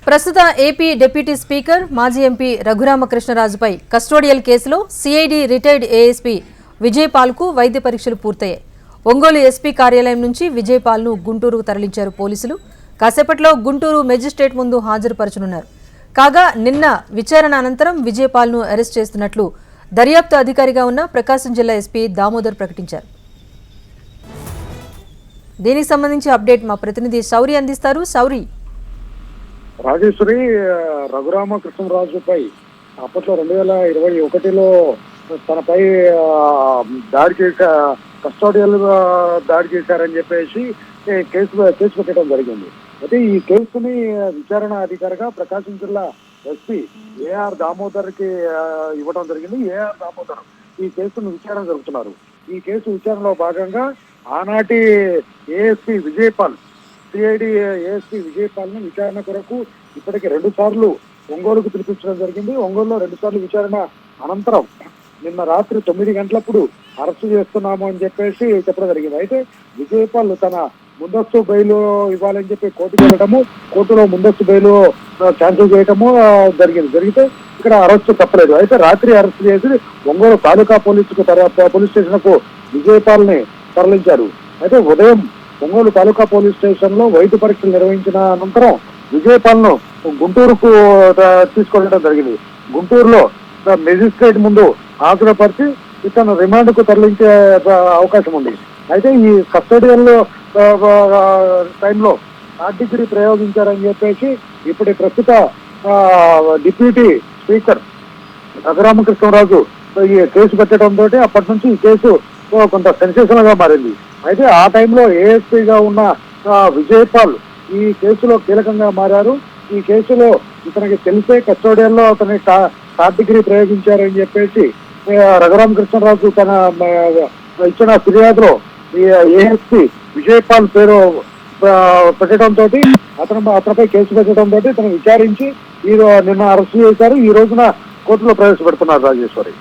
ప్రస్తుత AP deputy speaker మాజీ MP రఘురామకృష్ణరాజుపై custodial కేసులో సిఐడి రిటైర్డ్ ఏఎస్పీ విజయపాల్కు వైద్య పరీక్షలు పూర్తయ్యాయి. ఒంగోలు ఎస్పీ కార్యాలయం నుంచి విజయపాల్ను గుంటూరుకు తరలించారు పోలీసులు. కాసేపట్లో గుంటూరు మెజిస్ట్రేట్ ముందు హాజరుపరచనున్నారు. కాగా నిన్న విచారణ అనంతరం విజయపాల్ను అరెస్ట్ చేస్తున్నట్లు దర్యాప్తు అధికారిగా ఉన్న ప్రకాశం జిల్లా ఎస్పీ దామోదర్ ప్రకటించారు. దీనికి సంబంధించి అప్డేట్ మా ప్రతినిధి శౌరి అందిస్తారు. శౌరి, రాజేశ్వరి, రఘురామకృష్ణరాజుపై అప్పట్లో 2021లో తనపై దాడి చేశా కస్టోడియల్ దాడి చేశారని చెప్పేసి కేసు పెట్టడం జరిగింది. అయితే ఈ కేసుని విచారణ అధికారిగా ప్రకాశం జిల్లా ఎస్పీ ఏఆర్ దామోదర్ కి ఇవ్వడం జరిగింది. ఏఆర్ దామోదర్ ఈ కేసును విచారణ జరుపుతున్నారు. ఈ కేసు విచారణలో భాగంగా ఆనాటి ASP Vijaypal, CID ASP Vijaypal ను విచారణ కొరకు ఇప్పటికి 2 సార్లు ఒంగోలుకు పిలిపించడం జరిగింది. ఒంగోలులో 2 సార్లు విచారణ అనంతరం నిన్న రాత్రి 9 గంటలప్పుడు అరెస్టు చేస్తున్నాము అని చెప్పేసి చెప్పడం జరిగింది. అయితే విజయపాల్ తన ముందస్తు బెయిల్ ఇవ్వాలని చెప్పి కోర్టుకు వెళ్ళడము, కోర్టులో ముందస్తు బెయిల్ క్యాన్సిల్ చేయడము జరిగితే ఇక్కడ అరెస్టు తప్పలేదు. అయితే రాత్రి అరెస్టు చేసి ఒంగోలు తాలూకా పోలీస్ స్టేషన్ కు విజయపాల్ ని తరలించారు. అయితే ఉదయం ఒంగోలు తాలూకా పోలీస్ స్టేషన్ లో వైద్య పరీక్షలు నిర్వహించిన అనంతరం విజయపాల్ ను గుంటూరుకు తీసుకెళ్లడం జరిగింది. గుంటూరులో మెజిస్ట్రేట్ ముందు హాజరుపరిచి ఇతను రిమాండ్ కు తరలించే అవకాశం ఉంది. అయితే ఈ కస్టోడియల్ టైంలో థర్డ్ డిగ్రీ ప్రయోగించారని చెప్పేసి ఇప్పుడు ప్రస్తుత డిప్యూటీ స్పీకర్ రఘురామకృష్ణరాజు ఈ కేసు పెట్టడంతో అప్పటి నుంచి ఈ కేసు కొంత సెన్సేషనల్ గా మారింది. అయితే ఆ టైంలో ఏఎస్పీగా ఉన్న విజయపాల్ ఈ కేసులో కీలకంగా మారారు. ఈ కేసులో ఇతనికి తెలిసే కస్టోడియల్లో అతని థర్డ్ డిగ్రీ ప్రయోగించారని చెప్పేసి రఘురామకృష్ణరాజు తన ఇచ్చిన ఫిర్యాదులో ఏఎస్పీ విజయపాల్ పేరు పెట్టడంతో అతనిపై కేసు పెట్టడంతో ఇతను విచారించి నిన్న అరెస్ట్ చేశారు. ఈ రోజున కోర్టులో ప్రవేశపెడుతున్నారు. రాజేశ్వరి.